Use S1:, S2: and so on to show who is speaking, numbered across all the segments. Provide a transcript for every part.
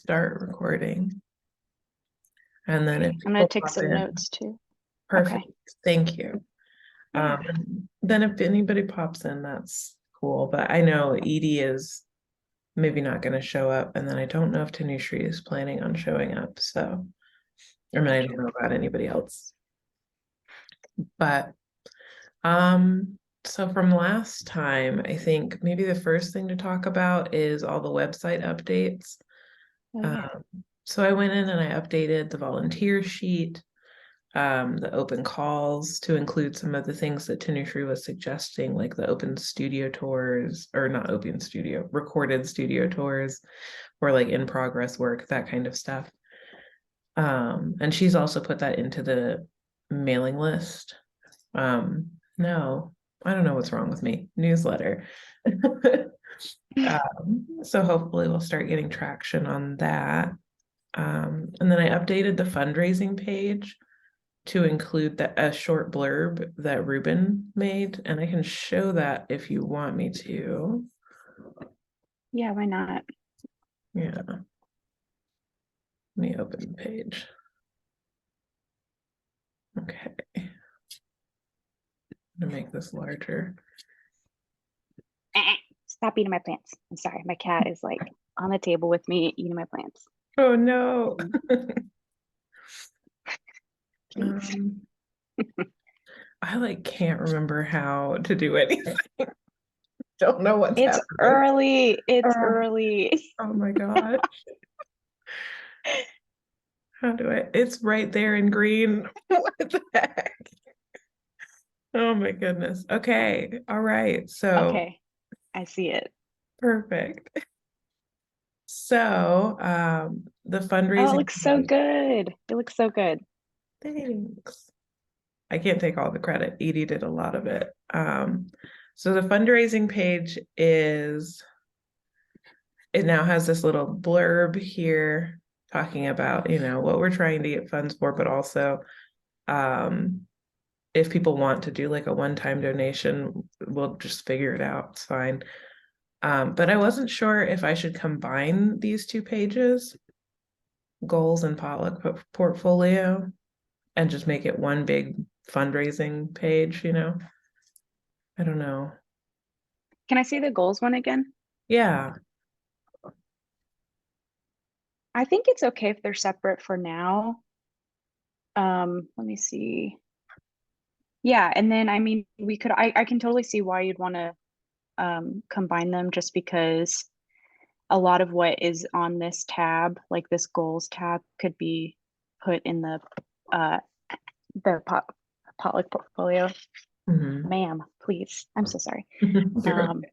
S1: start recording. And then if
S2: I'm gonna
S1: people
S2: take
S1: pop
S2: some
S1: in,
S2: notes too. Okay.
S1: perfect. Thank you.
S2: Yeah.
S1: Then if anybody pops in, that's cool. But I know Edie is maybe not going to show up, and then I don't know if Tanushree is planning on showing up. So, I mean, I don't know about anybody else. But so from last time, I think maybe the first thing to talk about is all the website updates.
S2: Oh yeah.
S1: So I went in and I updated the volunteer sheet, the open calls to include some of the things that Tanushree was suggesting, like the open studio tours, or not open studio, recorded studio tours, or like in progress work, that kind of stuff. And she's also put that into the mailing list. No, I don't know what's wrong with me. Newsletter. So hopefully we'll start getting traction on that. And then I updated the fundraising page to include a short blurb that Ruben made, and I can show that if you want me to.
S2: Yeah, why not?
S1: Yeah. Let me open the page. Okay. I'm gonna make this larger.
S2: Stop eating my plants. I'm sorry. My cat is like on the table with me eating my plants.
S1: Oh no.
S2: Please.
S1: I like can't remember how to do anything. Don't know what's
S2: It's
S1: happening.
S2: early. It's
S1: Oh,
S2: early.
S1: oh my God. How do I? It's right there in green. What the heck? Oh my goodness. Okay. All right. So
S2: Okay. I see it.
S1: perfect. So the
S2: Oh, it
S1: fundraising
S2: looks so
S1: page.
S2: good. It looks so good.
S1: Thanks. I can't take all the credit. Edie did a lot of it. So the fundraising page is, it now has this little blurb here talking about, what we're trying to get funds for, but also um, if people want to do like a one-time donation, we'll just figure it out. It's fine. But I wasn't sure if I should combine these two pages, goals and potluck portfolio, and just make it one big fundraising page. I don't know.
S2: Can I see the goals one again?
S1: Yeah.
S2: I think it's okay if they're separate for now. Let me see. Yeah, and then I mean I can totally see why you'd want to combine them just because a lot of what is on this tab, like this goals tab, could be put in uh the potluck portfolio.
S1: Mhm.
S2: Ma'am, please. I'm so sorry.
S1: You're
S2: Um,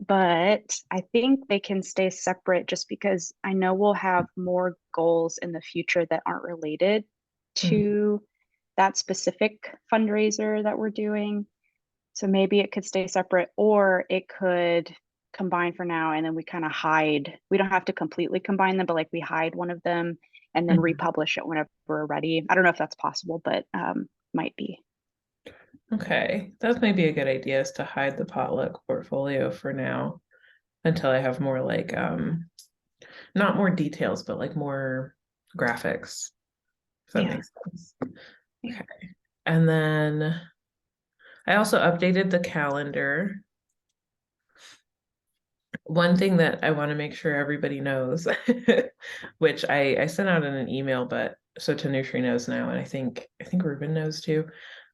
S2: but I think they can stay separate just because I know we'll have more goals in the future that aren't related
S1: right.
S2: to that specific fundraiser that we're doing. So maybe it could stay separate or it could combine for now and then we kind of hide. We don't have to completely combine them, but like we hide one of them and then
S1: Mhm.
S2: republish it whenever we're ready. I don't know if that's possible, but might be.
S1: Okay, that may be a good idea, is to hide the potluck portfolio for now until I have more like not more details, but like more graphics, if that
S2: Yeah.
S1: makes sense.
S2: Yeah.
S1: Okay. And then I also updated the calendar. One thing that I want to make sure everybody knows, which I sent out in an email, but so Tanushree knows now, and I think Ruben knows too.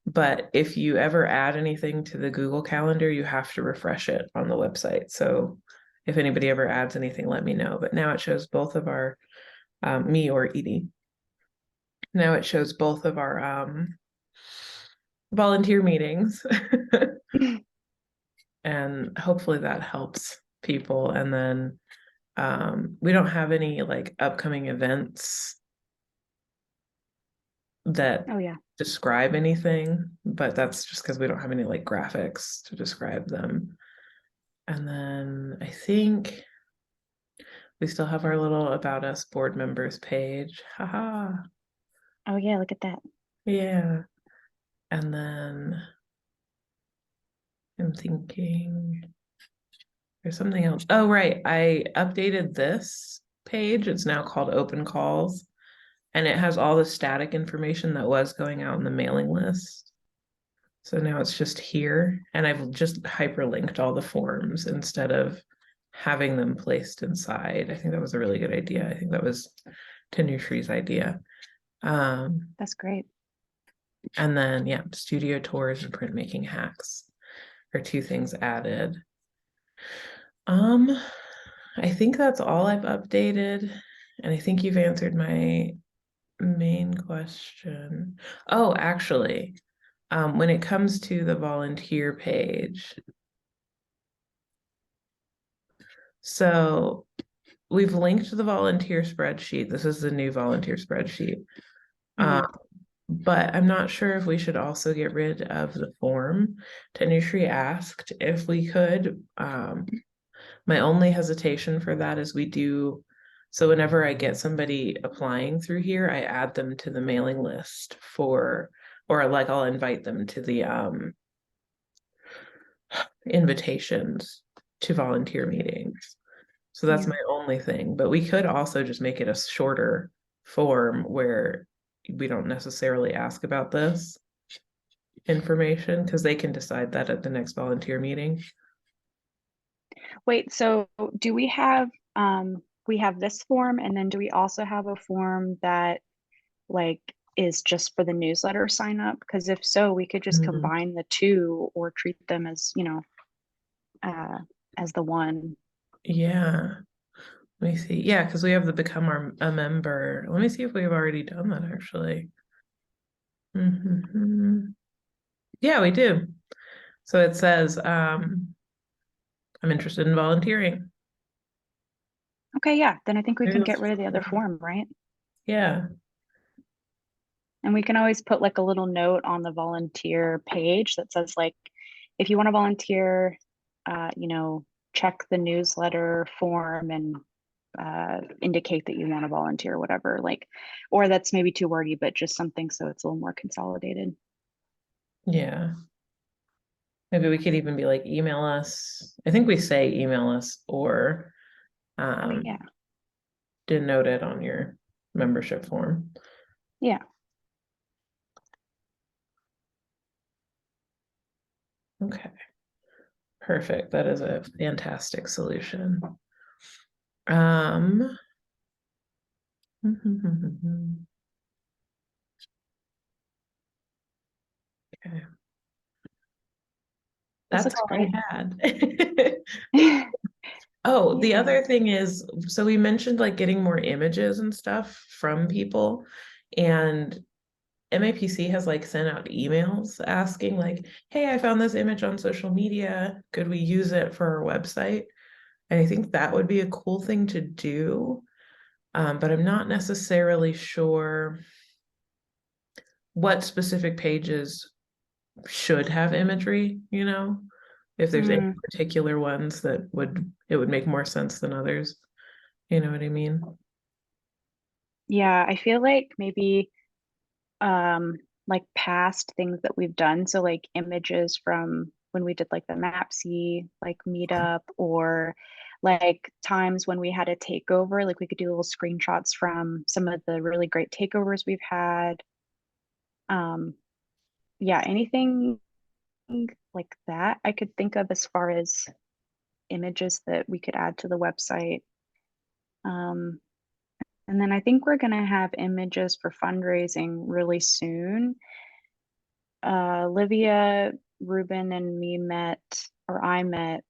S1: But if you ever add anything to the Google Calendar, you have to refresh it on the website. So if anybody ever adds anything, let me know. But now it shows both of our me or Edie. Now it shows both of our volunteer meetings. And hopefully that helps people. And then we don't have any like upcoming events that
S2: Oh yeah.
S1: describe anything, but that's just because we don't have any like graphics to describe them. And then I think we still have our little about us board members page. Haha.
S2: Oh yeah, look at that.
S1: Yeah. And then I'm thinking there's something else. Oh, right. I updated this page. It's now called Open Calls, and it has all the static information that was going out in the mailing list. So now it's just here, and I've just hyperlinked all the forms instead of having them placed inside. I think that was a really good idea. I think that was Tanushri's idea.
S2: That's great.
S1: And then, yeah, studio tours and printmaking hacks are two things added. I think that's all I've updated, and I think you've answered my main question. Oh, actually, when it comes to the volunteer page, so we've linked to the volunteer spreadsheet. This is the new volunteer spreadsheet.
S2: Mhm.
S1: But I'm not sure if we should also get rid of the form. Tanushri asked if we could. My only hesitation for that is we do, so whenever I get somebody applying through here, I add them to the mailing list for, or like I'll invite them to the invitations to volunteer meetings. So that's
S2: Yeah.
S1: my only thing. But we could also just make it a shorter form where we don't necessarily ask about this information because they can decide that at the next volunteer meeting.
S2: Wait, so do we have this form, and then do we also have a form that like is just for the newsletter sign up? Because if so, we could just
S1: Mhm.
S2: combine the two or treat them as, uh, as the one.
S1: Yeah. Let me see. Yeah, because we have the become a member. Let me see if we've already done that actually. Yeah, we do. So it says, I'm interested in volunteering.
S2: Okay, yeah, then I think we can
S1: There's-
S2: get rid of the other form, right?
S1: Yeah.
S2: And we can always put like a little note on the volunteer page that says like, if you want to volunteer, check the newsletter form and indicate that you want to volunteer, whatever. Like, or that's maybe too wordy, but just something so it's a little more consolidated.
S1: Yeah. Maybe we could even be like, email us. I think we say email us or
S2: Okay, yeah,
S1: denote it on your membership form.
S2: yeah.
S1: Okay. Perfect. That is a fantastic solution. Um, okay.
S2: This
S1: That's
S2: looks
S1: all I
S2: great.
S1: had. Oh, the
S2: Yeah.
S1: other thing is, so we mentioned like getting more images and stuff from people, and MAPC has like sent out emails asking like, hey, I found this image on social media. Could we use it for our website? And I think that would be a cool thing to do. But I'm not necessarily sure what specific pages should have imagery, if there's any
S2: Mm,
S1: particular ones that it would make more sense than others. You know what I mean?
S2: yeah, I feel like maybe like past things that we've done. So like images from when we did like the MAPC like meetup, or like times when we had a takeover, like we could do little screenshots from some of the really great takeovers we've had. Um, yeah, anything like that I could think of as far as images that we could add to the website. Um, and then I think we're gonna have images for fundraising really soon. Livia, Ruben, and me met, or I met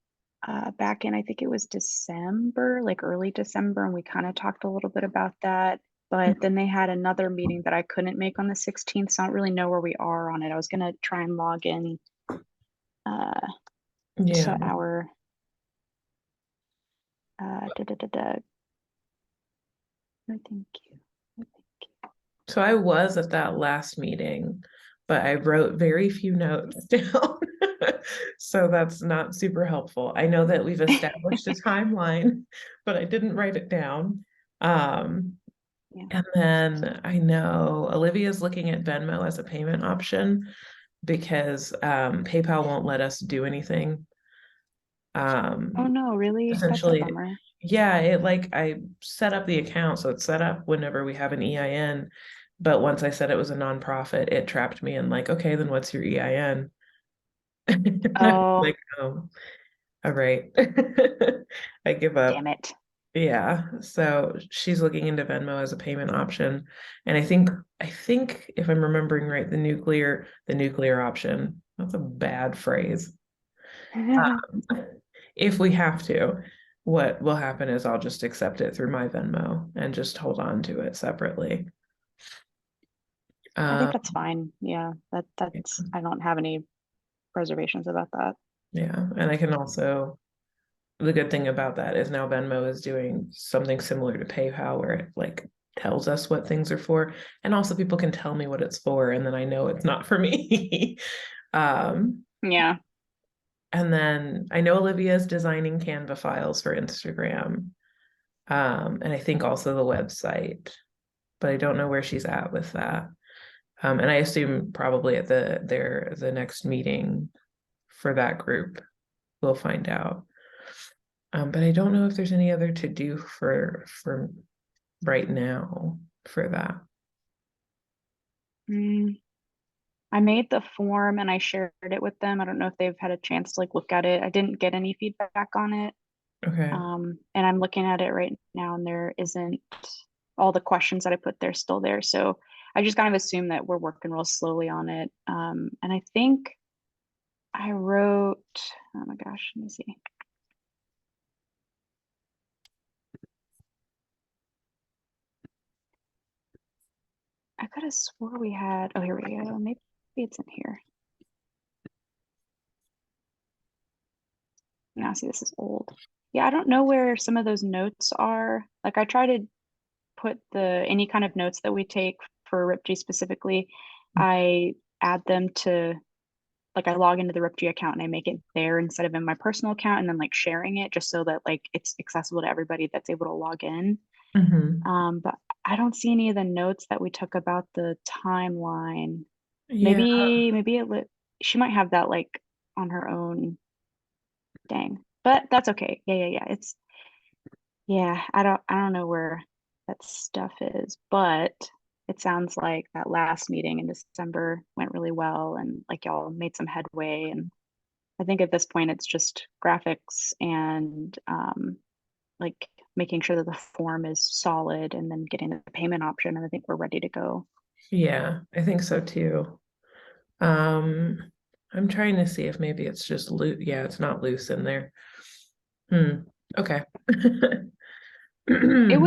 S2: back in, I think it was December, like early December, and we kind of talked a little bit about that. But then they had another meeting that I couldn't make on the 16th, so I don't really know where we are on it. I was going to try and log in uh,
S1: Yeah.
S2: to our da, da, da, da. No, thank you. No, thank you.
S1: So I was at that last meeting, but I wrote very few notes down. So that's not super helpful. I know that we've established a timeline, but I didn't write it down. Um,
S2: Yeah.
S1: and then I know Olivia's looking at Venmo as a payment option because PayPal won't let us do anything.
S2: Oh
S1: Um,
S2: no, really? That's a
S1: essentially,
S2: bummer.
S1: Yeah, it like I set up the account, so it's set up whenever we have an EIN. But once I said it was a nonprofit, it trapped me in like, okay, then what's your EIN? And I was
S2: Oh,
S1: like, oh, all right. I give up.
S2: damn it.
S1: Yeah. So she's looking into Venmo as a payment option. And I think if I'm remembering right, the nuclear option, that's a bad phrase. If we have to, what will happen is I'll just accept it through my Venmo and just hold on to it separately.
S2: I think
S1: Uh,
S2: that's fine. Yeah, that's I don't have any reservations about that.
S1: yeah, and I can also, the good thing about that is now Venmo is doing something similar to PayPal where it like tells us what things are for, and also people can tell me what it's for, and then I know it's not for me. Um,
S2: Yeah.
S1: and then I know Olivia's designing Canva files for Instagram, and I think also the website, but I don't know where she's at with that. And I assume probably at the next meeting for that group, we'll find out. But I don't know if there's any other to do for right now for that.
S2: Mm, I made the form and I shared it with them. I don't know if they've had a chance to like look at it. I didn't get any feedback on it.
S1: Okay.
S2: And I'm looking at it right now and there isn't all the questions that I put there still there. So I just kind of assume that we're working real slowly on it. And I think I wrote, oh my gosh, let me see. I could have swore we had, oh, here we go. Maybe it's in here. Now, see, this is old. Yeah, I don't know where some of those notes are. Like I try to put any kind of notes that we take for RipG specifically, I add them to like I log into the RipG account and I make it there instead of in my personal account and then like sharing it just so that like it's accessible to everybody that's able to log in.
S1: Hmm.
S2: But I don't see any of the notes that we took about the timeline.
S1: Yeah.
S2: Maybe she might have that like on her own. Dang. But that's okay. Yeah. Yeah, I don't know where that stuff is, but it sounds like that last meeting in December went really well and like y'all made some headway. And I think at this point it's just graphics and like making sure that the form is solid and then getting the payment option. And I think we're ready to go.
S1: Yeah, I think so too. Um, I'm trying to see if maybe it's just loose. Yeah, it's not loose in there. Hmm. Okay.
S2: It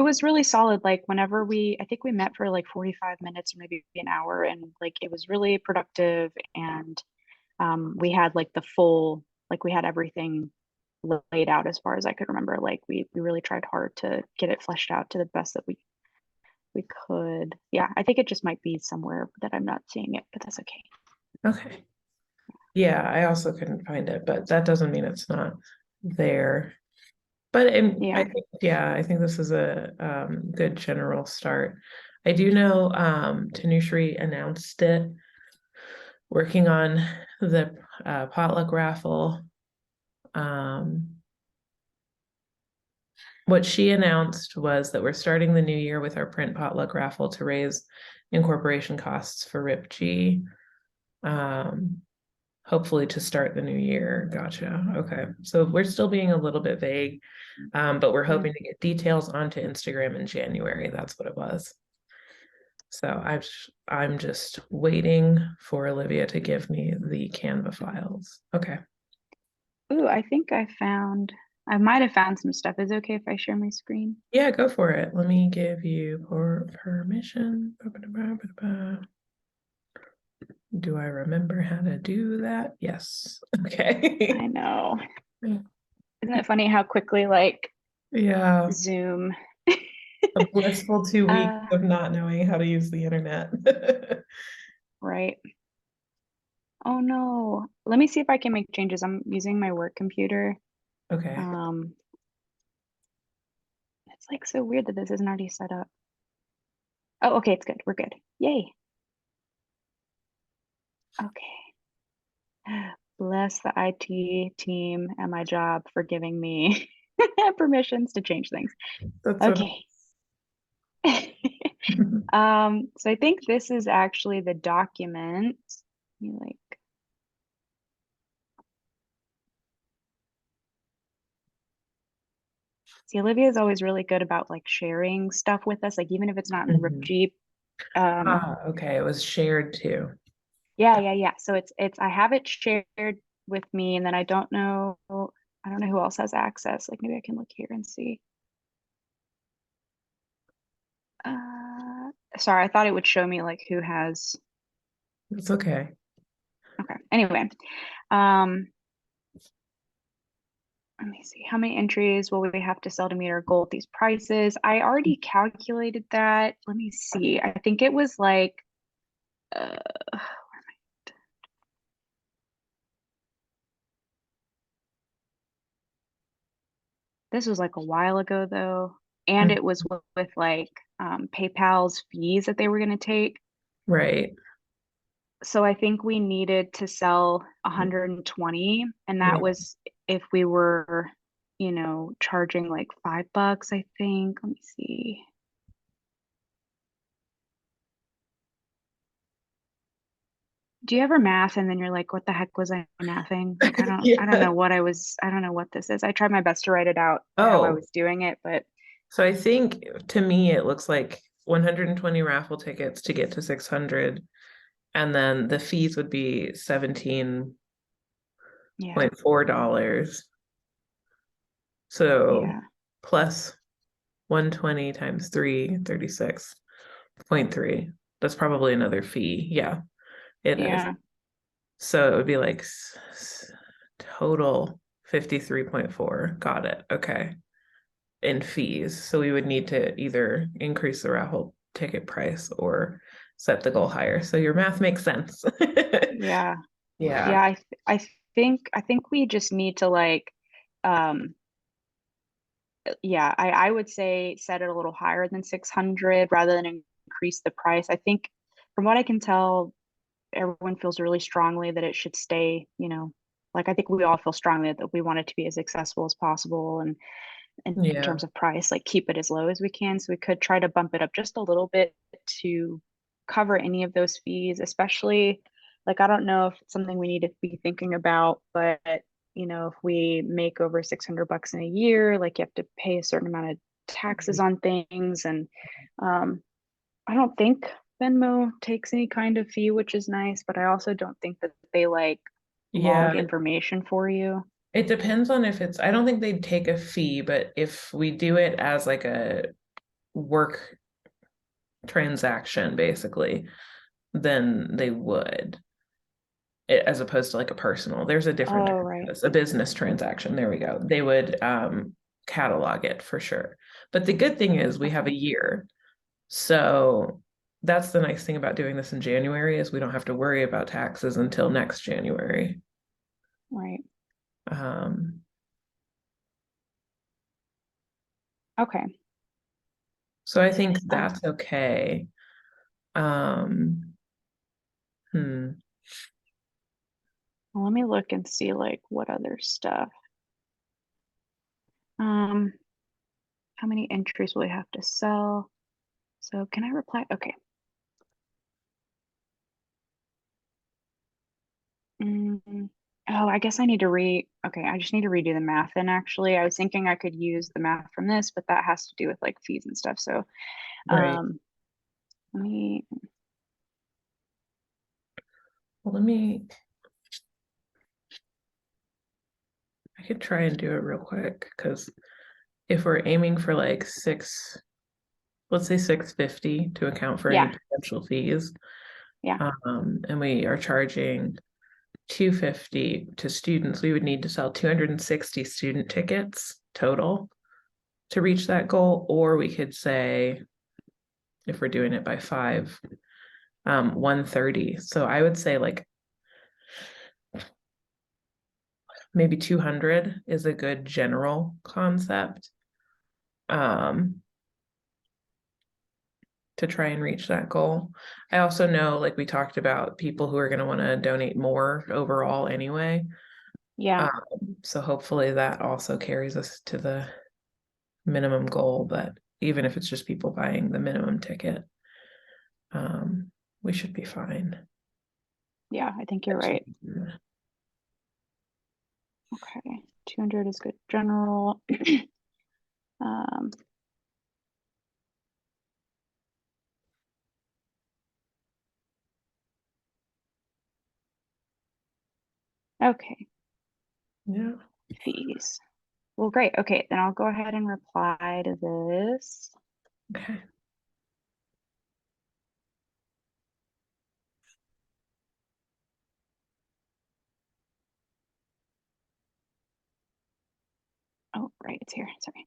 S2: was really solid. Like whenever I think we met for like 45 minutes or maybe an hour, and like it was really productive. And we had like like we had everything laid out as far as I could remember. Like we really tried hard to get it fleshed out to the best that we could. Yeah, I think it just might be somewhere that I'm not seeing it, but that's okay.
S1: Okay. Yeah, I also couldn't find it, but that doesn't mean it's not there. But I
S2: Yeah.
S1: think, yeah, I think this is a good general start. I do know Tanushree announced it, working on the potluck raffle. Um, what she announced was that we're starting the new year with our print potluck raffle to raise incorporation costs for RIPG. Um, hopefully to start the new year. Gotcha. Okay. So we're still being a little bit vague, but we're
S2: Mm.
S1: hoping to get details onto Instagram in January. That's what it was. So I'm just waiting for Olivia to give me the Canva files. Okay.
S2: Ooh, I might have found some stuff. Is it okay if I share my screen?
S1: Yeah, go for it. Let me give you permission. Do I remember how to do that? Yes.
S2: I
S1: Okay.
S2: know. Isn't it funny how quickly like
S1: Yeah.
S2: Zoom
S1: A blissful 2 weeks
S2: uh
S1: of not knowing how to use the internet.
S2: right. Oh no. Let me see if I can make changes. I'm using my work computer.
S1: Okay.
S2: Um, it's like so weird that this isn't already set up. Oh, okay, it's good. We're good. Yay. Okay. Bless the IT team and my job for giving me permissions to change things.
S1: That's what.
S2: Okay. So I think this is actually the document. Let me like, see, Olivia is always really good about like sharing stuff with us, like even if it's not in the
S1: Mhm.
S2: Ripjeep.
S1: Okay. It was shared too.
S2: Yeah. So it's I have it shared with me, and then I don't know who else has access. Like maybe I can look here and see. Sorry, I thought it would show me like who has.
S1: It's okay.
S2: Okay. Anyway, um, let me see. How many entries will we have to sell to meet our goal at these prices? I already calculated that. Let me see. I think it was like, uh, this was like a while ago though, and
S1: Mm,
S2: it was with like PayPal's fees that they were going to take.
S1: right.
S2: So I think we needed to sell 120, and that
S1: Yeah.
S2: was if we were, charging like $5, I think. Let me see. Do you ever math and then you're like, what the heck was I mathing? Like I don't
S1: Yeah.
S2: know I don't know what this is. I tried my best to write it out how I
S1: Oh,
S2: was doing it, but
S1: so I think to me it looks like 120 raffle tickets to get to 600, and then the fees would be
S2: yeah,
S1: $17.4. So
S2: yeah,
S1: plus 120 times 3, 36.3. That's probably another fee. Yeah, it is.
S2: yeah.
S1: So it would be like total 53.4. Got it. Okay. In fees. So we would need to either increase the raffle ticket price or set the goal higher. So your math makes sense.
S2: Yeah.
S1: Yeah.
S2: Yeah, I think we just need to like um yeah, I would say set it a little higher than 600 rather than increase the price. I think from what I can tell, everyone feels really strongly that it should stay, like I think we all feel strongly that we want it to be as accessible as possible and in
S1: Yeah.
S2: terms of price, like keep it as low as we can. So we could try to bump it up just a little bit to cover any of those fees, especially like I don't know if it's something we need to be thinking about, but if we make over $600 in a year, like you have to pay a certain amount of taxes on things. And um, I don't think Venmo takes any kind of fee, which is nice, but I also don't think that they like log
S1: Yeah.
S2: information for you.
S1: It depends on if it's, I don't think they'd take a fee, but if we do it as like a work transaction, basically, then they would, as opposed to like a personal. There's a different
S2: Oh,
S1: term for
S2: right.
S1: this, a business transaction. There we go. They would catalog it for sure. But the good thing is we have a
S2: Okay.
S1: year. So that's the nice thing about doing this in January is we don't have to worry about taxes until next January.
S2: Right.
S1: Um,
S2: Okay.
S1: so I think
S2: Uh,
S1: that's okay. Um, hmm.
S2: well, let me look and see like what other stuff. Um, how many entries will we have to sell? So can I reply? Okay. Mm, oh, I guess I need to okay, I just need to redo the math then actually. I was thinking I could use the math from this, but that has to do with like fees and stuff. So
S1: Right.
S2: um let me
S1: Well, I could try and do it real quick because if we're aiming for like let's say 650 to account for any
S2: yeah,
S1: potential fees,
S2: yeah.
S1: and we are charging 250 to students, we would need to sell 260 student tickets total to reach that goal. Or we could say, if we're doing it by five, 130. So I would say like maybe 200 is a good general concept um, to try and reach that goal. I also know, like we talked about, people who are going to want to donate more overall anyway.
S2: Yeah.
S1: So hopefully that also carries us to the minimum goal, but even if it's just people buying the minimum ticket, we should be fine.
S2: Yeah, I think you're right. Okay, 200 is good. General. um, okay,
S1: Yeah.
S2: fees. Well, great. Okay, then I'll go ahead and reply to this.
S1: Okay.
S2: Oh, right, it's here. Sorry.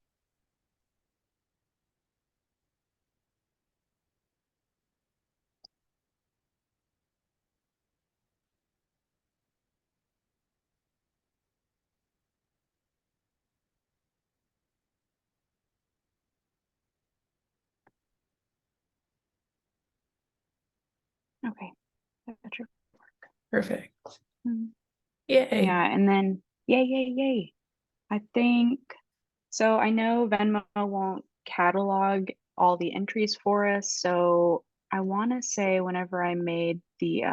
S2: Okay, that should work.
S1: Perfect.
S2: Hmm.
S1: Yay.
S2: Yeah, and then yay, yay, yay. I think so. I know Venmo won't catalog all the entries for us, so I want to say whenever I made the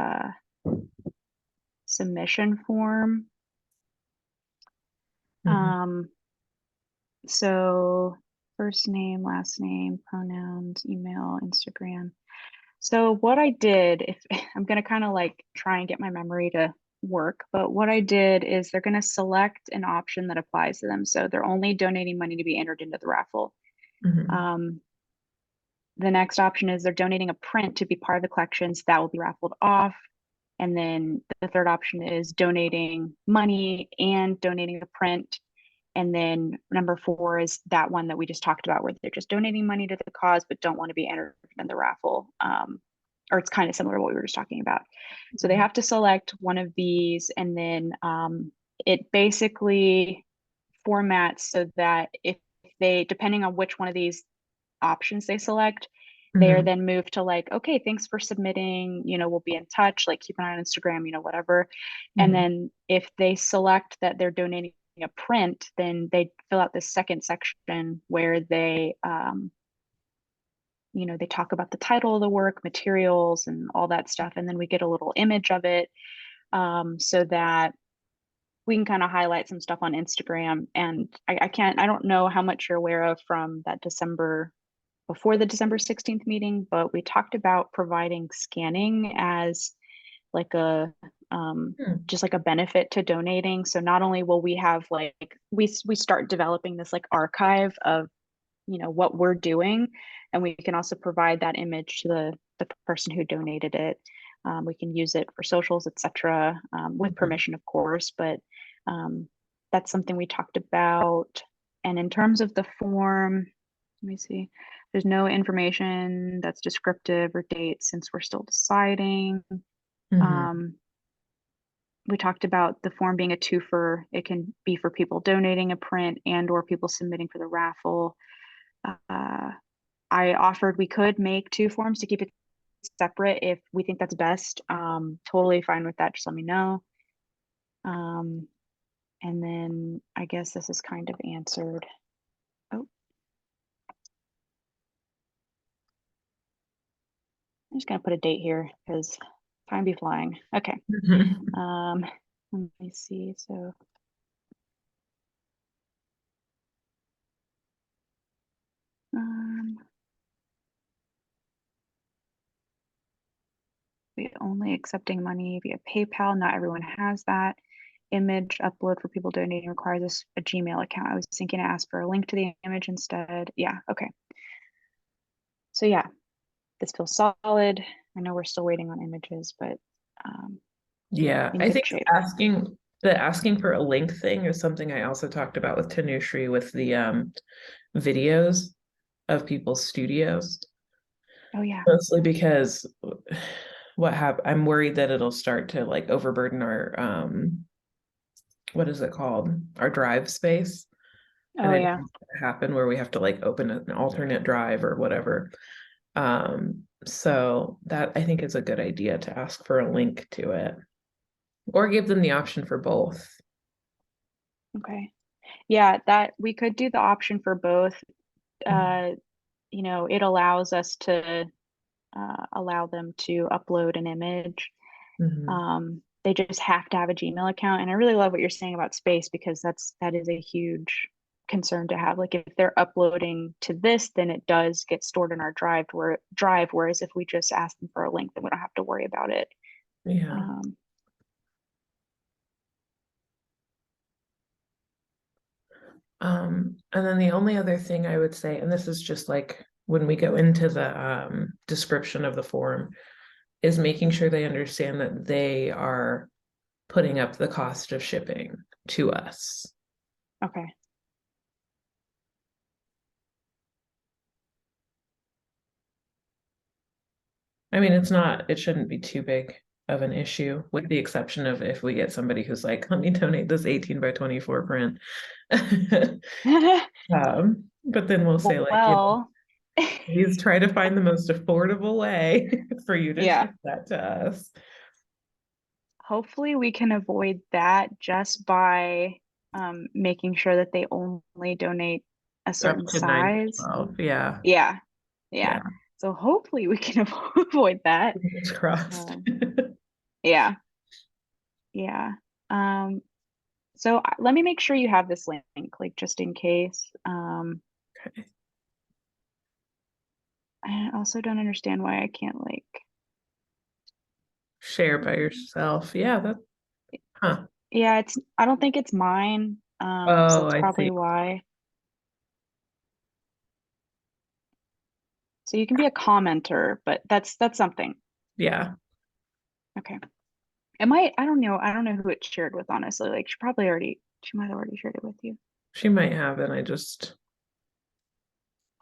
S2: submission form,
S1: Mhm.
S2: so first name, last name, pronouns, email, Instagram. So what I did, if I'm gonna kind of like try and get my memory to work, but what I did is they're gonna select an option that applies to them. So they're only donating money to be entered into the raffle.
S1: Mhm.
S2: Um, the next option is they're donating a print to be part of the collections that will be raffled off. And then the third option is donating money and donating the print. And then number 4 is that one that we just talked about, where they're just donating money to the cause, but don't want to be entered in the raffle. Or it's kind of similar to what we were just talking about. So they have to select one of these, and then it basically formats so that if they, depending on which one of these options they select, they are
S1: Mhm.
S2: then moved to like, okay, thanks for submitting, we'll be in touch, like keep an eye on Instagram, whatever. And
S1: Mhm.
S2: then if they select that they're donating a print, then they fill out this second section where they talk about the title of the work, materials, and all that stuff. And then we get a little image of it, so that we can kind of highlight some stuff on Instagram. And I don't know how much you're aware of from that before the December 16th meeting, but we talked about providing scanning as like a
S1: Hmm.
S2: just like a benefit to donating. So not only will we have like we start developing this like archive of what we're doing, and we can also provide that image to the person who donated it. We can use it for socials, etc., with
S1: Mhm.
S2: permission, of course, but that's something we talked about. And in terms of the form, let me see. There's no information that's descriptive or dates since we're still deciding.
S1: Mhm.
S2: Um, we talked about the form being a twofer. It can be for people donating a print and or people submitting for the raffle. Uh, I offered we could make 2 forms to keep it separate if we think that's best. Totally fine with that. Just let me know. Um, and then I guess this is kind of answered. Oh, I'm just gonna put a date here because time be flying. Okay.
S1: Mhm.
S2: Um, let me see. So um, we only accepting money via PayPal. Not everyone has that. Image upload for people donating requires a Gmail account. I was thinking to ask for a link to the image instead. Yeah, okay. So yeah, this feels solid. I know we're still waiting on images, but
S1: Yeah,
S2: in
S1: I
S2: good
S1: think
S2: shape.
S1: the asking for a link thing is something I also talked about with Tanushree with the videos of people's studios.
S2: Oh yeah.
S1: Mostly because I'm worried that it'll start to like overburden our what is it called? Our drive space. And
S2: Oh
S1: I don't
S2: yeah.
S1: want that to happen where we have to like open an alternate drive or whatever. So that I think is a good idea to ask for a link to it or give them the option for both.
S2: Okay. Yeah, that we could do the option for both.
S1: Mhm.
S2: Uh, it allows us to allow them to upload an image.
S1: Mhm.
S2: They just have to have a Gmail account. And I really love what you're saying about space because that is a huge concern to have. Like if they're uploading to this, then it does get stored in our drive, whereas if we just ask them for a link, then we don't have to worry about it.
S1: Yeah.
S2: Um,
S1: And then the only other thing I would say, and this is just like when we go into the description of the form, is making sure they understand that they are putting up the cost of shipping to us.
S2: okay.
S1: I mean, it shouldn't be too big of an issue, with the exception of if we get somebody who's like, let me donate this 18 by 24 print. But then we'll say like,
S2: Well,
S1: please try to find the most affordable way for you to
S2: yeah.
S1: ship that to us.
S2: Hopefully we can avoid that just by making sure that they only donate a
S1: Up
S2: certain
S1: to 9 to
S2: size.
S1: 12. Yeah.
S2: Yeah, yeah.
S1: Yeah.
S2: So hopefully we can avoid that.
S1: Fingers crossed.
S2: Um, yeah, yeah. Um, so let me make sure you have this link, like just in case.
S1: Okay.
S2: I also don't understand why I can't like.
S1: Share by yourself. Yeah, that, huh.
S2: Yeah, I don't think it's mine. So
S1: Oh,
S2: that's
S1: I
S2: probably
S1: see.
S2: why. So you can be a commenter, but that's something.
S1: Yeah.
S2: Okay. I don't know who it shared with, honestly. Like she might have already shared it with you.
S1: She might have, and I just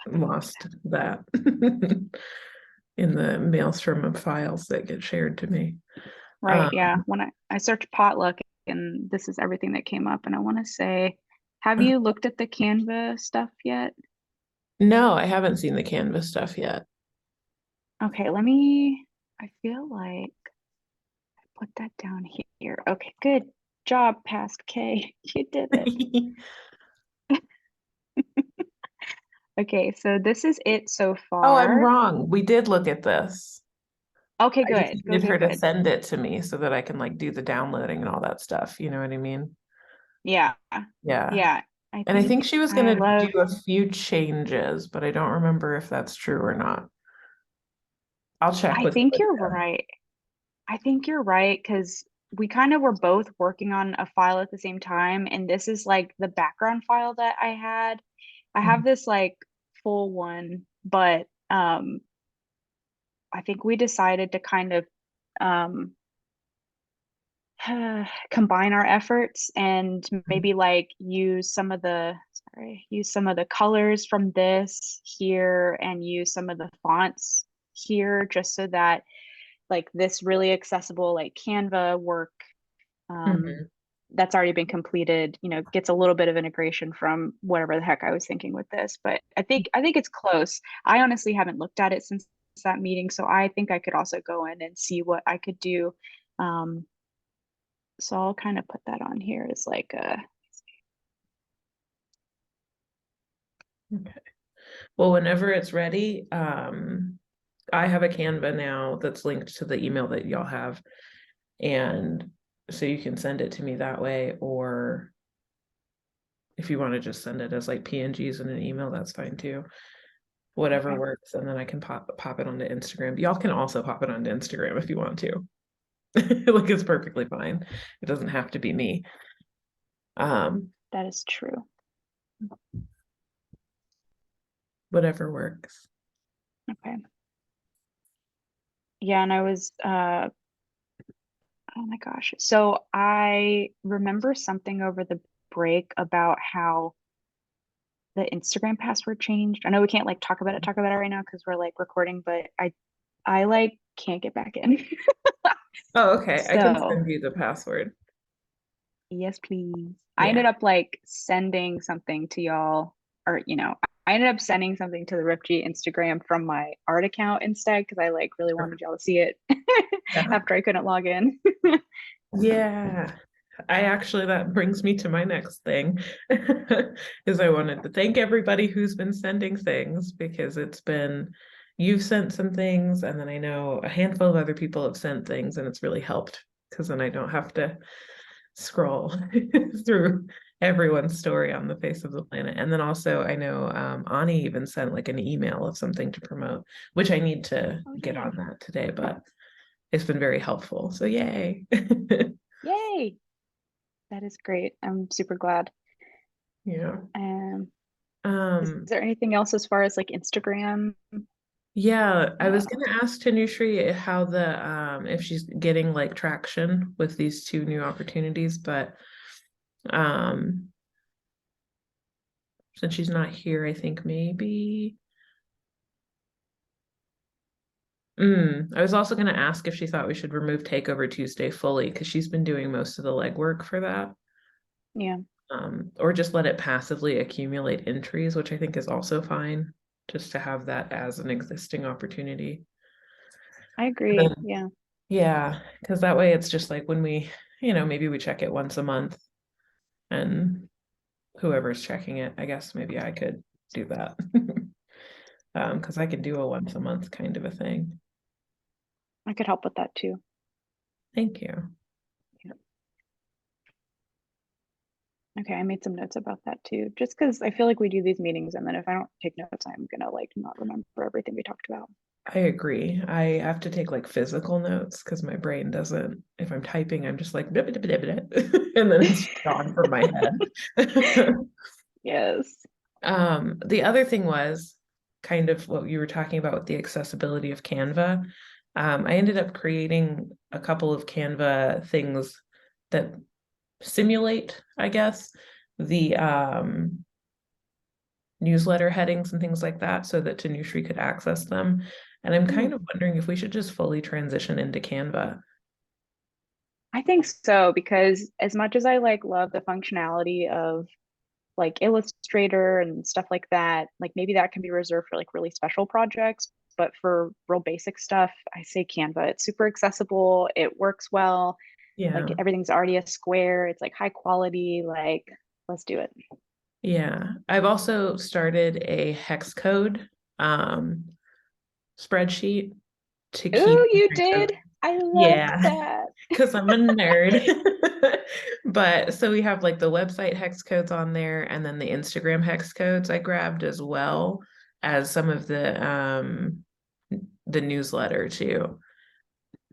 S1: lost that in the maelstrom of files that get shared to me.
S2: Right,
S1: Um,
S2: yeah. When I searched potluck and this is everything that came up, and I want to say, have you looked at the Canva stuff yet?
S1: no, I haven't seen the Canvas stuff yet.
S2: Okay, I feel like I put that down here. Okay, good job, Past K. You did it. Okay, so this is it so
S1: Oh, I'm
S2: far.
S1: wrong. We did look at this.
S2: Okay,
S1: I just
S2: good, good,
S1: needed her
S2: good,
S1: to
S2: good.
S1: send it to me so that I can like do the downloading and all that stuff. You know what I mean?
S2: Yeah,
S1: Yeah.
S2: yeah. I
S1: And I think
S2: think
S1: she was
S2: I
S1: gonna do
S2: love
S1: a few changes, but I don't remember if that's true or not. I'll check
S2: I
S1: with
S2: think you're
S1: Olivia.
S2: right. I think you're right because we kind of were both working on a file at the same time, and this is like the background file that I had. I have
S1: Mhm.
S2: this like full one, but I think we decided to kind of um combine our efforts and maybe like use some of the colors from this here and use some of the fonts here just so that like this really accessible like Canva work um,
S1: Mhm.
S2: that's already been completed, gets a little bit of integration from whatever the heck I was thinking with this. But I think it's close. I honestly haven't looked at it since that meeting, so I think I could also go in and see what I could do. Um, so I'll kind of put that on here as like a
S1: Okay. Well, whenever it's ready, I have a Canva now that's linked to the email that y'all have. And so you can send it to me that way, or if you want to just send it as like PNGs in an email, that's fine too. Whatever
S2: okay.
S1: works, and then I can pop it onto Instagram. Y'all can also pop it onto Instagram if you want to. Like it's perfectly fine. It doesn't have to be me. Um,
S2: That is true.
S1: Whatever works.
S2: Okay. Yeah, and I was oh my gosh. So I remember something over the break about how the Instagram password changed. I know we can't like talk about it right now because we're like recording, but I like can't get back in.
S1: Oh, okay. I can
S2: So
S1: send you the password.
S2: yes, please. I
S1: Yeah.
S2: ended up like sending something to y'all, or I ended up sending something to the RipG Instagram from my art account instead because I like really wanted y'all to see it
S1: Yeah.
S2: after I couldn't log in.
S1: Yeah. that brings me to my next thing, is I wanted to thank everybody who's been sending things, because you've sent some things, and then I know a handful of other people have sent things, and it's really helped, because then I don't have to scroll through everyone's story on the face of the planet. And then also I know Ani even sent like an email of something to promote, which I need to
S2: Oh,
S1: get
S2: yay.
S1: on that today, but it's been very helpful. So yay.
S2: Yay. That is great. I'm super glad.
S1: Yeah.
S2: Um, is
S1: Um,
S2: there anything else as far as like Instagram?
S1: yeah, I was
S2: Uh,
S1: gonna ask Tanushree how if she's getting like traction with these two new opportunities, but um since she's not here, I think maybe I was also going to ask if she thought we should remove Takeover Tuesday fully, because she's been doing most of the legwork for that,
S2: yeah,
S1: or just let it passively accumulate entries, which I think is also fine, just to have that as an existing opportunity.
S2: I
S1: And
S2: agree.
S1: then,
S2: Yeah.
S1: yeah, because that way it's just like when maybe we check it once a month, and whoever's checking it, I guess maybe I could do that. Because I could do a once a month kind of a thing.
S2: I could help with that too.
S1: Thank you.
S2: Yeah. Okay, I made some notes about that too, just because I feel like we do these meetings and then if I don't take notes, I'm gonna like not remember everything we talked about.
S1: I agree. I have to take like physical notes because my brain doesn't, if I'm typing, I'm just like, "Blah, blah, blah, blah," and then it's gone from my head.
S2: Yes.
S1: The other thing was kind of what you were talking about with the accessibility of Canva. I ended up creating a couple of Canva things that simulate, I guess, the newsletter headings and things like that, so that Tanushree could access them. And I'm kind of wondering if we should just fully transition into Canva.
S2: I think so because as much as I like love the functionality of like Illustrator and stuff like that, like maybe that can be reserved for like really special projects, but for real basic stuff, I say Canva. It's super accessible, it works well, like
S1: Yeah.
S2: everything's already a square, it's like high quality, like let's do it.
S1: Yeah. I've also started a hex code um spreadsheet to keep
S2: Oh, you
S1: track of,
S2: did? I love
S1: yeah,
S2: that.
S1: because I'm a nerd. But so we have like the website hex codes on there, and then the Instagram hex codes I grabbed, as well as some of the newsletter too.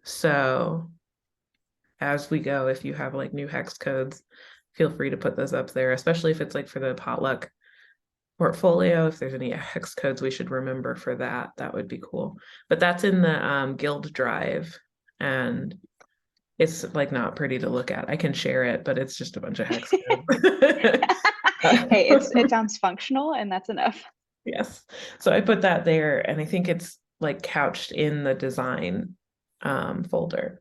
S1: So as we go, if you have like new hex codes, feel free to put those up there, especially if it's like for the potluck portfolio. If there's any hex codes we should remember for that, that would be cool. But that's in the Guild Drive, and it's like not pretty to look at. I can share it, but it's just a bunch of hex codes.
S2: Hey, it sounds functional and that's enough.
S1: Yes. So I put that there, and I think it's like couched in the design folder.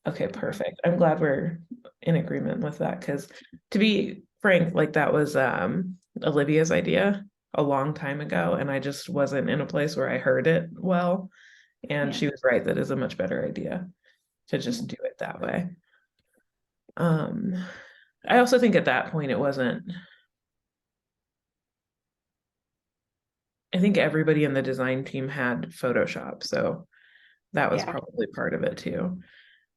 S1: Okay,
S2: Okay.
S1: perfect. I'm glad we're in agreement with that, because to be frank, like that was Olivia's idea a long time ago, and I just wasn't in a place where I heard it well. And
S2: Yeah.
S1: she was right, that is a much better idea to
S2: Yeah.
S1: just do it that way. Um, I also think at that point it wasn't, I think everybody in the design team had Photoshop, so that was
S2: Yeah.
S1: probably part of it too.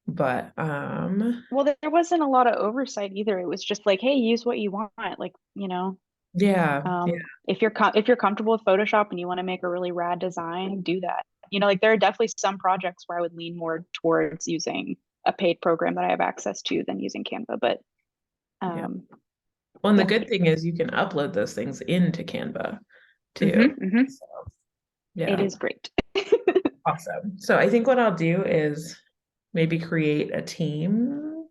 S1: But
S2: Well, there wasn't a lot of oversight either. It was just like, hey, use what you want. Like,
S1: yeah, yeah,
S2: if you're comfortable with Photoshop and you want to make a really rad design, do that. Like there are definitely some projects where I would lean more towards using a paid program that I have access to than using Canva. But
S1: yeah.
S2: um,
S1: Well, and the
S2: yeah.
S1: good thing is you can upload those things into Canva too.
S2: Hmm.
S1: So
S2: It
S1: yeah,
S2: is great.
S1: awesome. So I think what I'll do is maybe create a team.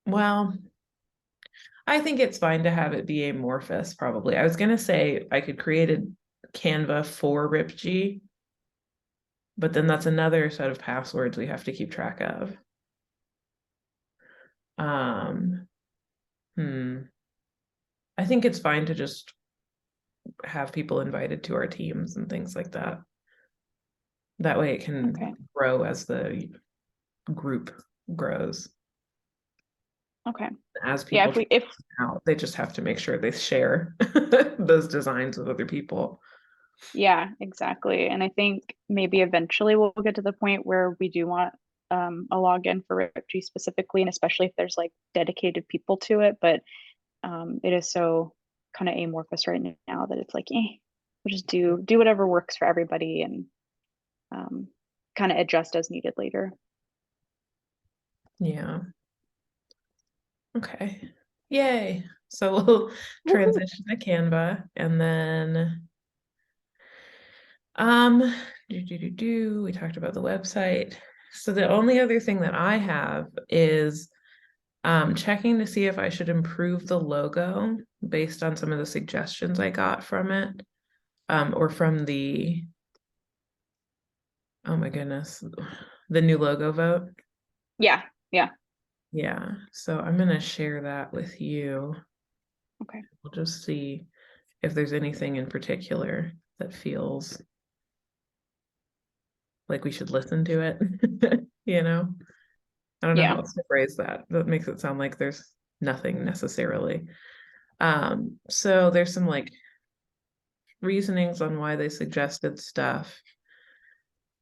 S1: Well, I think it's fine to have it be amorphous, probably. I was gonna say I could create a Canva for RipG, but then that's another set of passwords we have to keep track of. Um, hmm. I think it's fine to just have people invited to our teams and things like that. That way it can
S2: Okay.
S1: grow as the group grows.
S2: Okay.
S1: As
S2: Yeah,
S1: people try
S2: if
S1: it out, they just have to make sure they share those designs with other people.
S2: yeah, exactly. And I think maybe eventually we'll get to the point where we do want a login for RipG specifically, and especially if there's like dedicated people to it. But it is so kind of amorphous right now that it's like, we'll just do whatever works for everybody and kind of adjust as needed later.
S1: Yeah. Okay. Yay. So we'll
S2: Woohoo.
S1: transition to Canva and then we talked about the website. So the only other thing that I have is checking to see if I should improve the logo based on some of the suggestions I got from it. Or from the, oh my goodness, the new logo vote.
S2: Yeah, yeah.
S1: Yeah, so I'm gonna share that with you.
S2: Okay.
S1: We'll just see if there's anything in particular that feels like we should listen to it. You know, I don't know how
S2: Yeah.
S1: else to phrase that. That makes it sound like there's nothing necessarily. So there's some like reasonings on why they suggested stuff.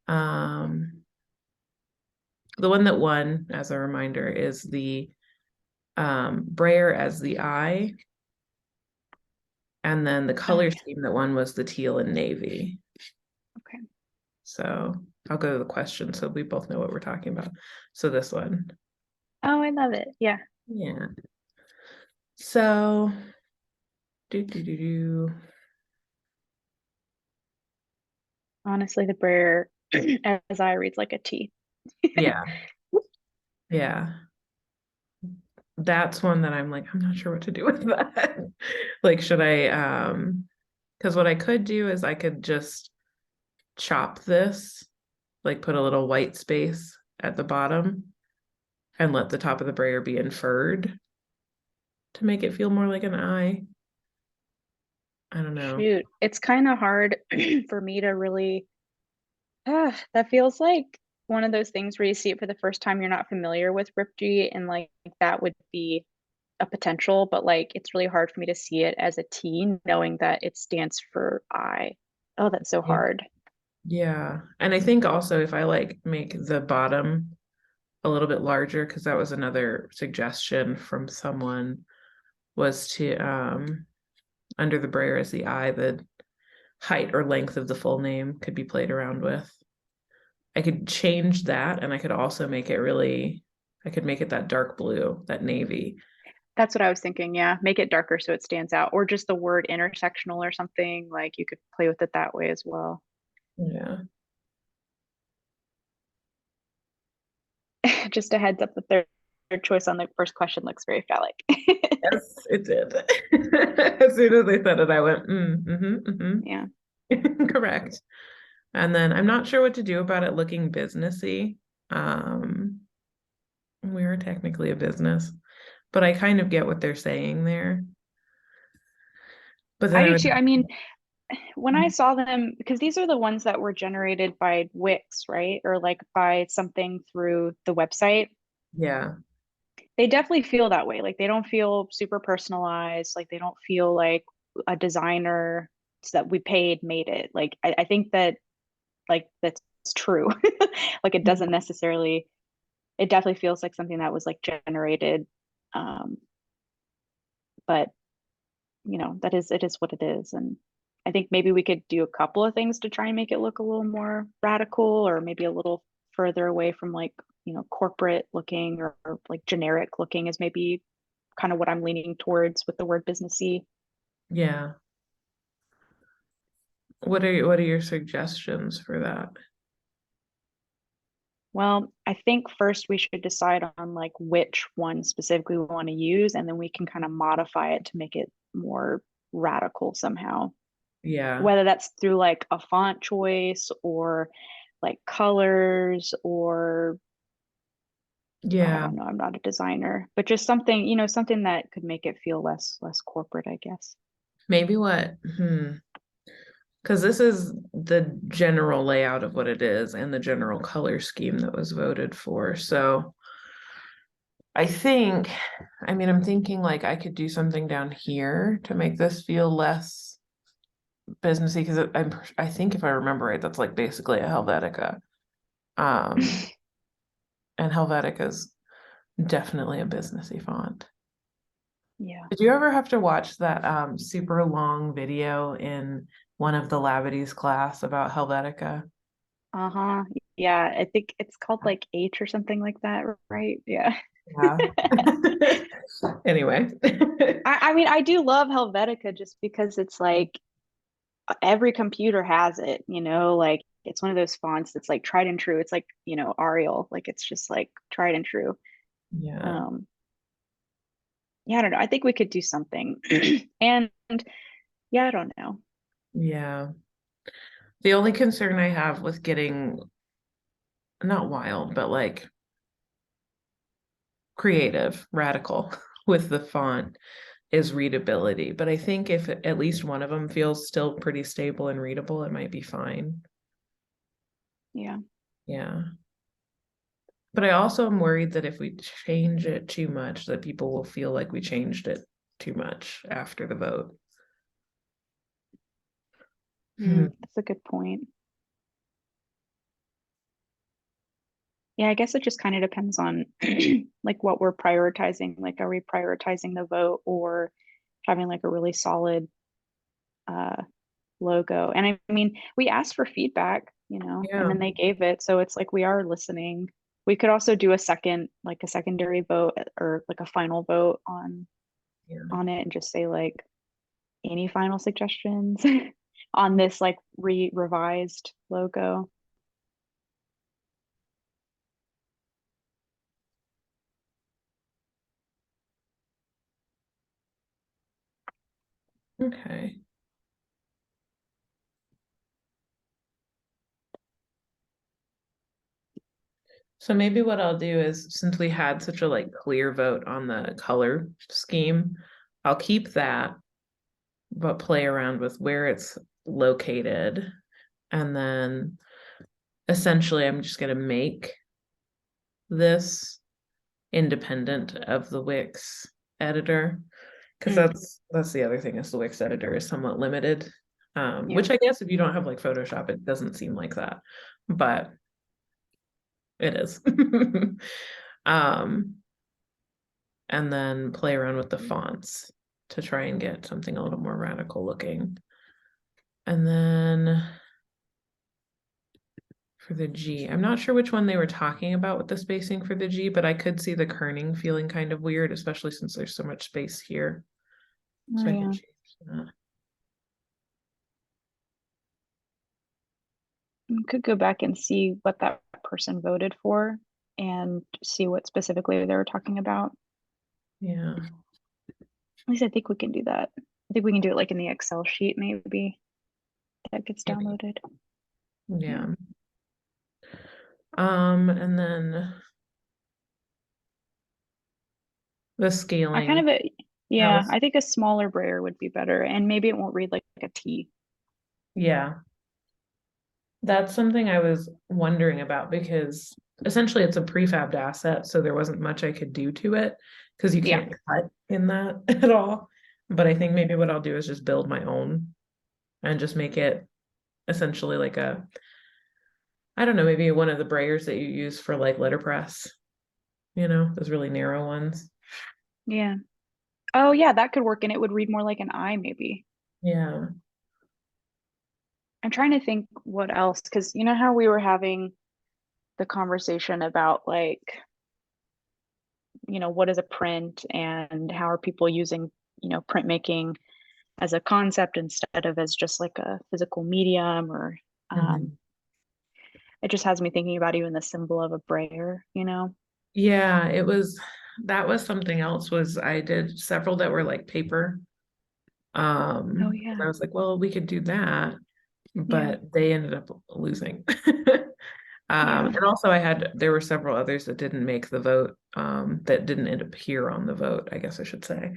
S1: Um, the one that won, as a reminder, is the Brayer as the eye. And then the color scheme that won was the teal and navy.
S2: Okay.
S1: So I'll go to the question so we both know what we're talking about. So this one.
S2: Oh, I love it. Yeah.
S1: Yeah. So do.
S2: Honestly, the Brayer as I reads like a T.
S1: Yeah. Yeah. That's one that I'm like, I'm not sure what to do with that. Like, should I because what I could do is I could just chop this, like put a little white space at the bottom and let the top of the brayer be inferred to make it feel more like an eye. I don't know.
S2: Shoot, it's kind of hard for me to really. That feels like one of those things where you see it for the first time, you're not familiar with RipG, and like that would be a potential, but like it's really hard for me to see it as a T, knowing that it stands for I. Oh, that's so
S1: Yeah.
S2: hard.
S1: Yeah. And I think also if I like make the bottom a little bit larger, because that was another suggestion from someone, was to under the brayer as the eye, the height or length of the full name could be played around with. I could change that and I could also make it really, I could make it that dark blue, that navy.
S2: That's what I was thinking. Yeah, make it darker so it stands out, or just the word intersectional or something. Like you could play with it that way as well.
S1: Yeah.
S2: Just a heads up that their choice on the first question looks very phallic.
S1: Yes, it did. As soon as they said it, I went,
S2: Yeah.
S1: correct. And then I'm not sure what to do about it looking businessy. Um, we are technically a business, but I kind of get what they're saying there. But then
S2: I
S1: I
S2: do
S1: would,
S2: too. I mean, when I saw them, because these are the ones that were generated by Wix, right? Or like by something through the website.
S1: yeah,
S2: They definitely feel that way. Like they don't feel super personalized. Like they don't feel like a designer that we paid made it. Like I think that like that's true. Like it doesn't necessarily, it definitely feels like something that was like generated. Um, but that is it is what it is. And I think maybe we could do a couple of things to try and make it look a little more radical, or maybe a little further away from like corporate looking, or like generic looking is maybe kind of what I'm leaning towards with the word businessy.
S1: yeah. What are your suggestions for that?
S2: Well, I think first we should decide on like which one specifically we want to use, and then we can kind of modify it to make it more radical somehow.
S1: Yeah,
S2: Whether that's through like a font choice, or like colors, or I
S1: yeah.
S2: don't know, I'm not a designer, but just something, something that could make it feel less corporate, I guess.
S1: Maybe because this is the general layout of what it is and the general color scheme that was voted for. So I think, I mean, I'm thinking like I could do something down here to make this feel less businessy because I think if I remember right, that's like basically a Helvetica. Um, and Helvetica's definitely a businessy font.
S2: Yeah.
S1: Did you ever have to watch that super long video in one of the Labadie's class about Helvetica?
S2: Uh-huh. Yeah, I think it's called like H or something like that, right? Yeah.
S1: Yeah. Anyway.
S2: I mean, I do love Helvetica just because it's like every computer has it, like it's one of those fonts that's like tried and true. It's like, Arial, like it's just like tried and true.
S1: Yeah.
S2: Um, yeah, I don't know. I think we could do something. And yeah, I don't know.
S1: Yeah. The only concern I have with getting not wild, but like creative, radical with the font is readability. But I think if at least one of them feels still pretty stable and readable, it might be fine.
S2: Yeah.
S1: Yeah. But I also am worried that if we change it too much, that people will feel like we changed it too much after the vote. Hmm.
S2: That's a good point. Yeah, I guess it just kind of depends on like what we're prioritizing. Like, are we prioritizing the vote or having like a really solid uh logo? And I mean, we asked for feedback, and
S1: Yeah.
S2: then they gave it. So it's like we are listening. We could also do like a secondary vote or like a final vote
S1: Yeah.
S2: on it and just say like any final suggestions on this like revised logo.
S1: Okay. So maybe what I'll do is since we had such a like clear vote on the color scheme, I'll keep that, but play around with where it's located. And then essentially I'm just gonna make this independent of the Wix editor. Because
S2: Mm,
S1: that's the other thing is the Wix editor is somewhat limited.
S2: yeah.
S1: Which I guess if you don't have like Photoshop, it doesn't seem like that, but it is. um, and then play around with the fonts to try and get something a little more radical looking. And then for the G, I'm not sure which one they were talking about with the spacing for the G, but I could see the kerning feeling kind of weird, especially since there's so much space here.
S2: Oh,
S1: So I could
S2: yeah.
S1: change that.
S2: We could go back and see what that person voted for and see what specifically they were talking about.
S1: Yeah.
S2: At least I think we can do that. I think we can do it like in the Excel sheet, maybe that gets
S1: Maybe.
S2: downloaded. Yeah.
S1: Yeah. And then the
S2: I kind
S1: scaling.
S2: of,
S1: That
S2: yeah,
S1: was,
S2: I think a smaller brayer would be better. And maybe it won't read like a T.
S1: yeah, that's something I was wondering about because essentially it's a prefabbed asset, so there wasn't much I could do to it because you
S2: Yeah.
S1: can't cut in that at all. But I think maybe what I'll do is just build my own and just make it essentially like a, I don't know, maybe one of the brayers that you use for like letterpress, those really narrow ones.
S2: Yeah. Oh, yeah, that could work. And it would read more like an I, maybe.
S1: Yeah.
S2: I'm trying to think what else, because you know how we were having the conversation about like, what is a print and how are people using, printmaking as a concept instead of as just like a physical medium or um,
S1: Mhm.
S2: it just has me thinking about even the symbol of a brayer.
S1: Yeah, that was something else was I did several that were like paper.
S2: Oh,
S1: I
S2: yeah.
S1: was like, well, we could do that,
S2: Yeah.
S1: but they ended up losing.
S2: Yeah.
S1: And also there were several others that didn't make the vote, that didn't end up here on the vote, I guess I should say.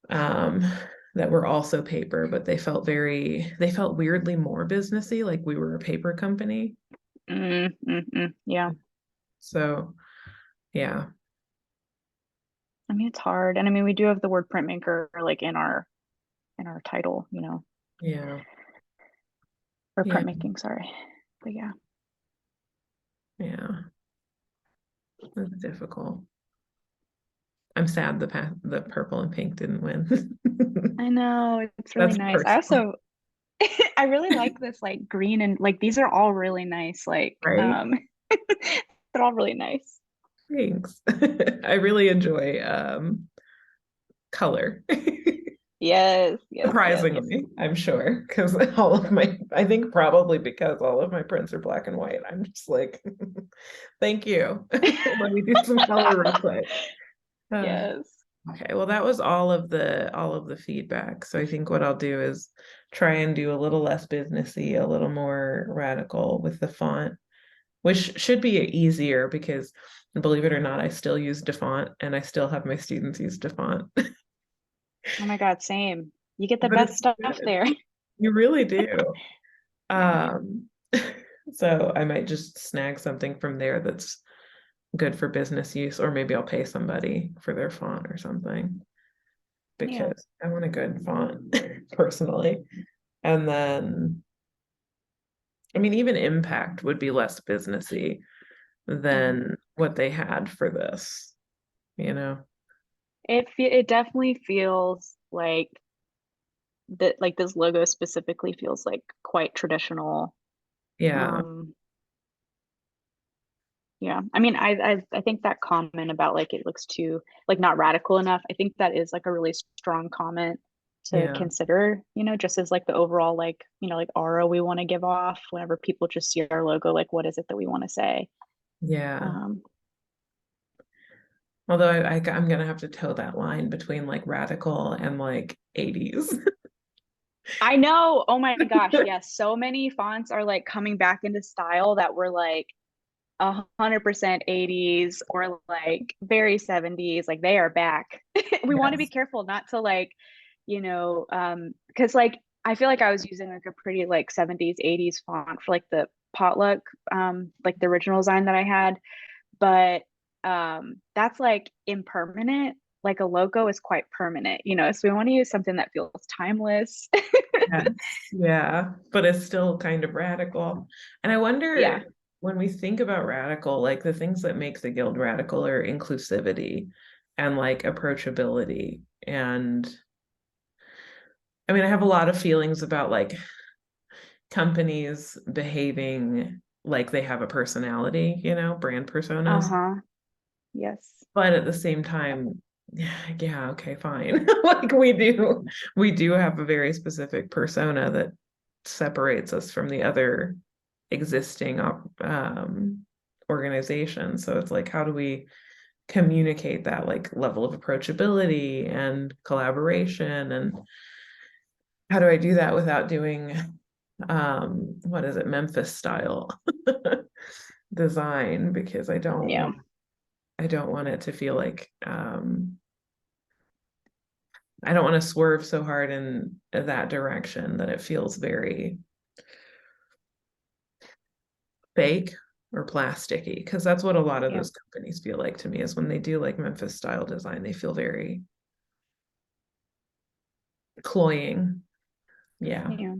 S1: Um, that were also paper, but they felt weirdly more businessy, like we were a paper company.
S2: Yeah.
S1: So yeah.
S2: I mean, it's hard. And I mean, we do have the word printmaker like in our title, you know,
S1: Yeah.
S2: or
S1: Yeah.
S2: printmaking, sorry. But yeah.
S1: Yeah. It's difficult. I'm sad the purple and pink didn't win.
S2: I know, it's really
S1: That's
S2: nice. I
S1: personal,
S2: also I really like this like green and like these are all really nice. Like
S1: right?
S2: they're all really nice.
S1: Thanks. I really enjoy color.
S2: Yes, yes, yes.
S1: Surprisingly, I'm sure, because I think probably because all of my prints are black and white. I'm just like, thank you. Let me do some color real quick. Uh,
S2: Yes.
S1: okay, well, that was all of the feedback. So I think what I'll do is try and do a little less businessy, a little more radical with the font, which should be easier because believe it or not, I still use DaFont and I still have my students use DaFont.
S2: Oh my God, same. You get the
S1: But
S2: best
S1: it's
S2: stuff
S1: good.
S2: there.
S1: You really do.
S2: Yeah.
S1: Um, so I might just snag something from there that's good for business use, or maybe I'll pay somebody for their font or something
S2: Yeah.
S1: because I want a good font personally. And then, I mean, even Impact would be less businessy
S2: Mhm.
S1: than what they had for this, you know?
S2: It definitely feels like this logo specifically feels like quite traditional.
S1: Yeah,
S2: Um, yeah. I mean, I think that comment about like it looks too like not radical enough. I think that is like a really strong comment to
S1: yeah,
S2: consider, you know, just as like the overall like, you know, like aura we want to give off whenever people just see our logo, like what is it that we want to say?
S1: yeah.
S2: Um,
S1: Although I'm gonna have to toe that line between like radical and like 80s.
S2: I know. Oh my gosh, yes. So many fonts are like coming back into style that were like 100% 80s or like very 70s. Like they are back. We want to be
S1: Yes.
S2: careful not to like, you know, because like I feel like I was using like a pretty like 70s, 80s font for like the potluck, like the original design that I had. But that's like impermanent. Like a logo is quite permanent, you know. So we want to use something that feels timeless.
S1: Yes. Yeah. But it's still kind of radical. And I
S2: Yeah.
S1: wonder when we think about radical, like the things that make the guild radical are inclusivity and like approachability. And I mean, I have a lot of feelings about like companies behaving like they have a personality, brand personas.
S2: Uh-huh. Yes.
S1: But at the same time, yeah, okay, fine. Like we do have a very specific persona that separates us from the other existing organizations. So it's like, how do we communicate that like level of approachability and collaboration? And how do I do that without doing what is it, Memphis style design? Because
S2: Yeah.
S1: I don't want it to feel like I don't want to swerve so hard in that direction that it feels very fake or plasticky, because that's what a lot of
S2: Yeah.
S1: those companies feel like to me is when they do like Memphis style design, they feel very cloying. Yeah,
S2: Yeah.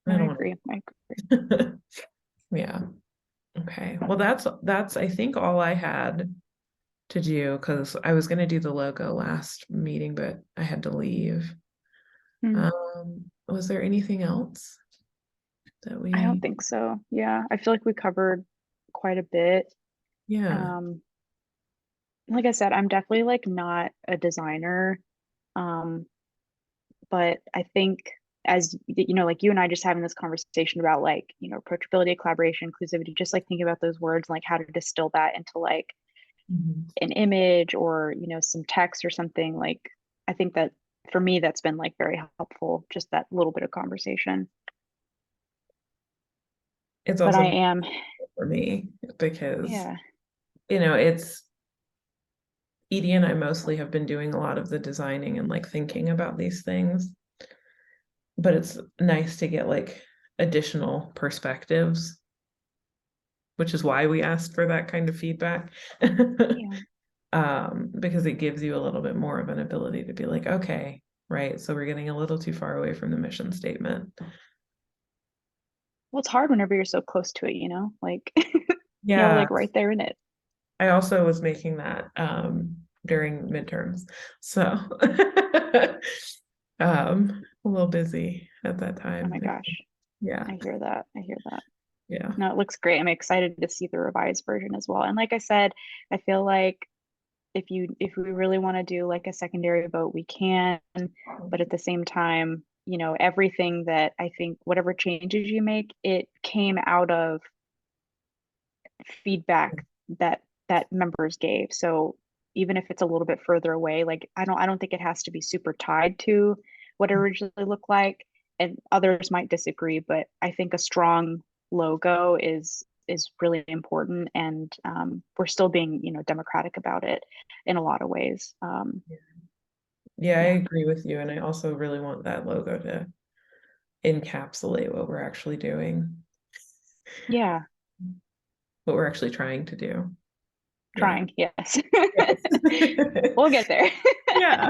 S1: I
S2: No, I
S1: don't
S2: agree. I agree.
S1: want yeah. Okay. Well, that's I think all I had to do because I was going to do the logo last meeting, but I had to leave.
S2: Hmm.
S1: Was there anything else that
S2: I don't
S1: we
S2: think so. Yeah. I feel like we covered quite a bit.
S1: yeah.
S2: Um, like I said, I'm definitely like not a designer. Um, but I think as you know, like you and I just having this conversation about like, you know, approachability, collaboration, inclusivity, just like thinking about those words, like how to distill that into like
S1: Mhm.
S2: an image or, you know, some text or something. Like I think that for me, that's been like very helpful, just that little bit of conversation.
S1: It's
S2: But I
S1: also
S2: am,
S1: for me because
S2: yeah,
S1: it's Edie and I mostly have been doing a lot of the designing and like thinking about these things, but it's nice to get like additional perspectives, which is why we asked for that kind of feedback.
S2: yeah,
S1: because it gives you a little bit more of an ability to be like, okay, right, so we're getting a little too far away from the mission statement.
S2: Well, it's hard whenever you're so close to it, like you're
S1: Yeah,
S2: like right there in it.
S1: I also was making that during midterms. So a little busy at that
S2: Oh
S1: time.
S2: my gosh.
S1: Yeah,
S2: I hear that. I hear that.
S1: yeah.
S2: No, it looks great. I'm excited to see the revised version as well. And like I said, I feel like if we really want to do like a secondary vote, we can, but at the same time, everything that I think whatever changes you make, it came out of feedback that members gave. So even if it's a little bit further away, like I don't think it has to be super tied to what it originally looked like. And others might disagree, but I think a strong logo is really important, and we're still being democratic about it in a lot of ways.
S1: Yeah, I
S2: Yeah,
S1: agree with you. And I also really want that logo to encapsulate what we're actually doing,
S2: yeah,
S1: what we're actually trying to do. Yeah.
S2: trying, yes.
S1: Yes.
S2: We'll get there.
S1: Yeah.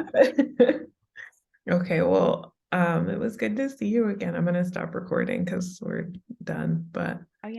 S1: Okay, well, it was good to see you again. I'm gonna stop recording because we're done, but
S2: Oh yeah.